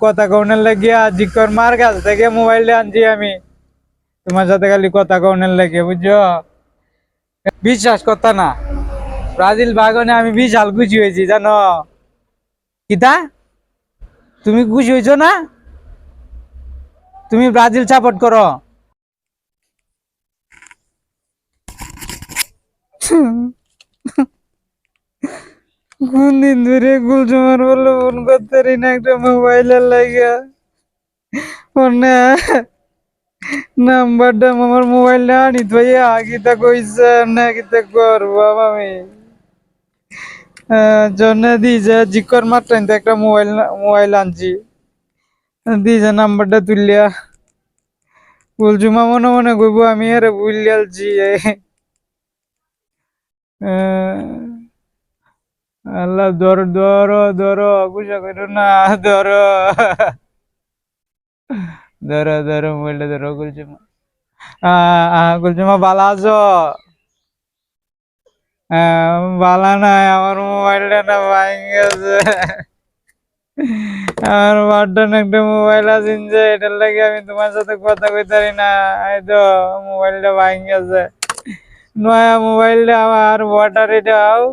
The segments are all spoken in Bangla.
কথা কনের লাগিয়া জিকর মার কাছ থেকে মোবাইলটা আনছি আমি তোমার সাথে খালি কথা কনের লাগে বুঝছো। বিশ্বাস করতা না, ব্রাজিল বাগনে আমি বিশাল খুশি হয়েছি জানো। কিতা তুমি খুশি হয়েছো না? তুমি ব্রাজিল সাপোর্ট করো। কোন দিন ধরে গুলজমার বললো ফোন করতে পারি না একটা মোবাইলের লাগিয়া ফোনে নাম্বারটা আমার মোবাইলটা আনি তো কিতা কইছে না কিতা করবাম আমি জন্য দিয়েছে জিকর মাত্র একটা মোবাইল মোবাইল আনছি দিয়েছে নাম্বারটা তুললিয়া কুলজুমা মনে মনে কইব আমি আরে বুঝলিয়ালছি। আল্লাহ ধরো ধরো ধরো গুসা করো না, ধরো ধরো ধরো মোবাইলটা ধরো কুলজুমা। কুলজুমা ভালো আছো? বালা নাই, আমার মোবাইলটা না ভাঙ গেছে। আমার বাটন একটা মোবাইল আছে যে এটার লাগে আমি তোমার সাথে কথা কইতে পারি না। এই তো মোবাইলটা ভাঙ গেছে, নয়া মোবাইলটা আমার ব্যাটারিটাও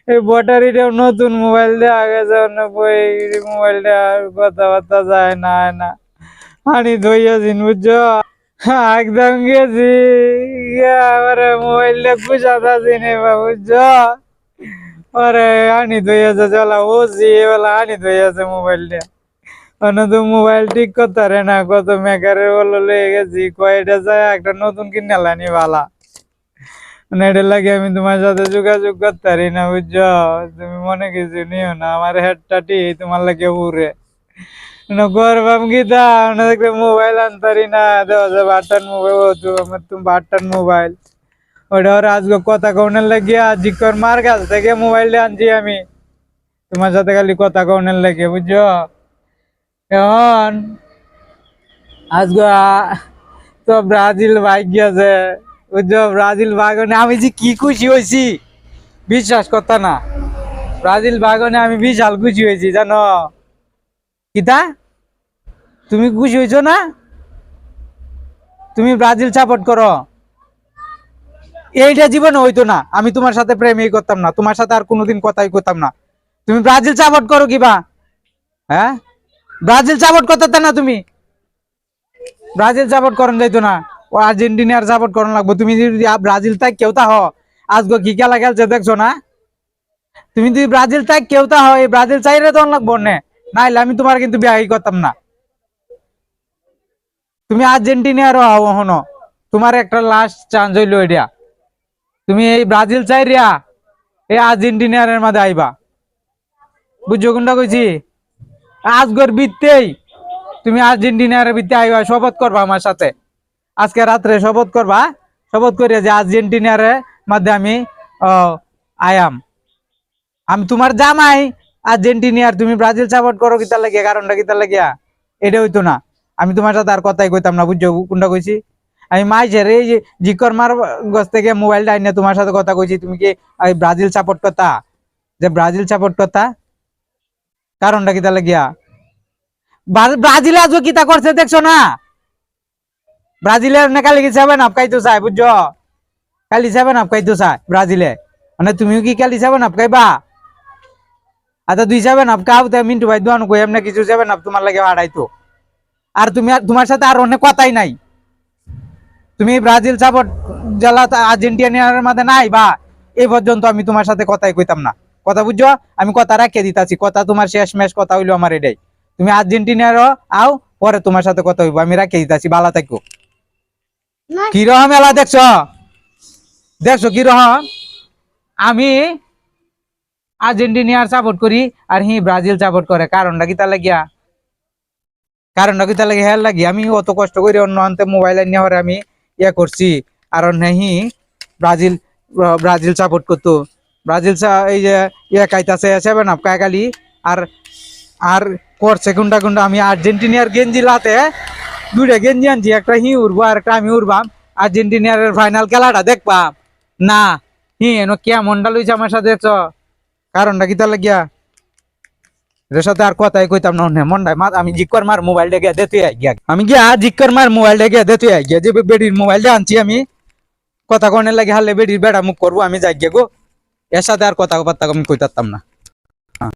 এই ব্যাটারিটাও নতুন মোবাইল দেওয়া গেছে অন্য বই মোবাইলটা কথাবার্তা যায় না না হানি ধইয়াছিন বুঝছো। একদম গেছি আবার মোবাইলটা গুছাতাছি নে বুঝছো। আরে আনি ধইয়াছে চলা ওসি এবেলা আনি ধইয়াছে মোবাইলটা অন্য তো মোবাইল ঠিক করতে পারে না, কত মেকারের বলে লেগে গেছি কয়টা যায় একটা নতুন কিনে লানি ভালা মানে এটা লাগে আমি তোমার সাথে যোগাযোগ করতে পারি না বুঝছো। তুমি মনে কিছু নিও না, আমার হেডটা তোমার লাগে উড়ে করবাম গীতা দেখলে মোবাইল আনতারি না দেওয়া বাটন মোবাইল আমার তুমি বাটন মোবাইল ওটা ওর আজকে কথা কনের লাগিয়া জিকর মার কাছ থেকে মোবাইলটা আনছি আমি তোমার সাথে খালি কথা কনের লাগে বুঝছো। এখন আজকে তো ব্রাজিল ভাগ গিয়েছে বুঝছো, ব্রাজিল বাগনে আমি যে কি খুশি হয়েছি বিশ্বাস করতা না। ব্রাজিল বাগনে আমি বিশাল খুশি হয়েছি জানো। কিতা তুমি খুশি হয়েছো না? তুমি ব্রাজিল সাপোর্ট করো। এইটা জীবনে হইতো না, আমি তোমার সাথে প্রেমই করতাম না, তোমার সাথে আর কোনোদিন কথাই করতাম না। তুমি ব্রাজিল সাপোর্ট করো কিবা? হ্যাঁ, ব্রাজিল সাপোর্ট করতে না তুমি, ব্রাজিল সাপোর্ট করেন যাইতো না, ও আর্জেন্টিনার সাপোর্ট করেন লাগবো। তুমি যদি ব্রাজিল তাই কেউ তা হ আজকে কি খেলা খেলছে দেখছো না? তুমি যদি ব্রাজিল তাই কেউ তা হয় ব্রাজিল চাইলে তখন লাগবো নে, নাইলে আমি তোমার কিন্তু বিয়াই করতাম না। তুমি আর্জেন্টিনার হও হনো, তোমার একটা লাস্ট চান্স হইলো এটা। তুমি এই ব্রাজিল চাই রিয়া এই আর্জেন্টিনার মাঝে আইবা বুঝছো কোনটা কইছি। আজগর বিত্তেই তুমি আর্জেন্টিনার বিত্তে আইবা, শপথ করবা আমার সাথে আজকে রাত্রে শপথ করবা, শপথ করিয়া যে আর্জেন্টিনার মধ্যে আমি আয়াম, আমি তোমার জামাই আর্জেন্টিনার, তুমি ব্রাজিল সাপোর্ট করো কিতা লাগিয়া, কারণটা কিতা লাগিয়া এটা হইতো না। আমি তোমার সাথে আর কথাই কইতাম না বুঝছো কোনটা কইছি। আমি মাইছের এই যে জিকর মার গছ থেকে মোবাইলটা আইনে তোমার সাথে কথা কইছি, তুমি কি ব্রাজিল সাপোর্ট করতা? যে ব্রাজিল সাপোর্ট করতা কারণটা কিতা লাগিয়া? ব্রাজিল আজও কিতা করছে দেখছো না? ব্রাজিলের না কালি কি 7 আপ খাইতো চাই বুঝছো, কালি 7 আপ খাইতো চাই ব্রাজিলে, মানে তুমিও কি কালি 7 আপ খাইবা? আচ্ছা 2 7 আপ খাও তা মিন্টু ভাই দোয়ানো কই এমনি কিছু 7 আপ তোমার লাগে হারাইতো। আর তুমি তোমার সাথে আর অনেক কথাই নাই, তুমি ব্রাজিল সাপোর্ট জ্বালা আর্জেন্টিনার মাঝে নাই বা এই পর্যন্ত আমি তোমার সাথে কথাই কইতাম না, কথা বুঝছো। আমি কথা রাখিয়ে দিতাছি, কথা তোমার শেষ ম্যাচ কথা হইলো আমার এটাই। তুমি আর্জেন্টিনারও আও পরে তোমার সাথে কথা হইবো, আমি রাখিয়ে দিতাছি, ভালো থাকো। কিরকম মেলা দেখছো, দেখছো কিরকম আমি আর্জেন্টিনার সাপোর্ট করি আর হি ব্রাজিল সাপোর্ট করে, কারণটা কি তার লাগিয়া, কারণটা কি তার লাগে হেয়ার লাগি আমি অত কষ্ট করে অন্য আনতে মোবাইল নিয়ে হরে আমি ইয়া করছি আর নেহি ব্রাজিল ব্রাজিল সাপোর্ট করতো। ব্রাজিল এই যে ইয়া খাইতাছে 7 আপ খালি আর আর করছে কোনটা কোনটা। আমি আর্জেন্টিনার গেঞ্জি লাতে দুইটা গেঞ্জি আনছি, একটা হি উড়বো আর একটা আমি উড়বাম, আর্জেন্টিনার ফাইনাল খেলাটা দেখবাম না। হি এনো কেমনটা লইছে আমার সাথে দেখছো, কারণটা কি তার লাগিয়া। এর সাথে আর কথাই কইতাম না মন্ডাই মা আমি জিক্কর মার মোবাইলটা গিয়ে দে তুই গিয়া আমি গিয়া জিক্কর মার মোবাইলটা গিয়ে দে তুই গিয়া যে বেডির মোবাইলটা আনছি আমি কথা কনের লাগে হালে বেডির বেড়া মুখ করবো আমি যাই গিয়ে গো এর সাথে আর কথা বার্তা আমি কইতাম না। হ্যাঁ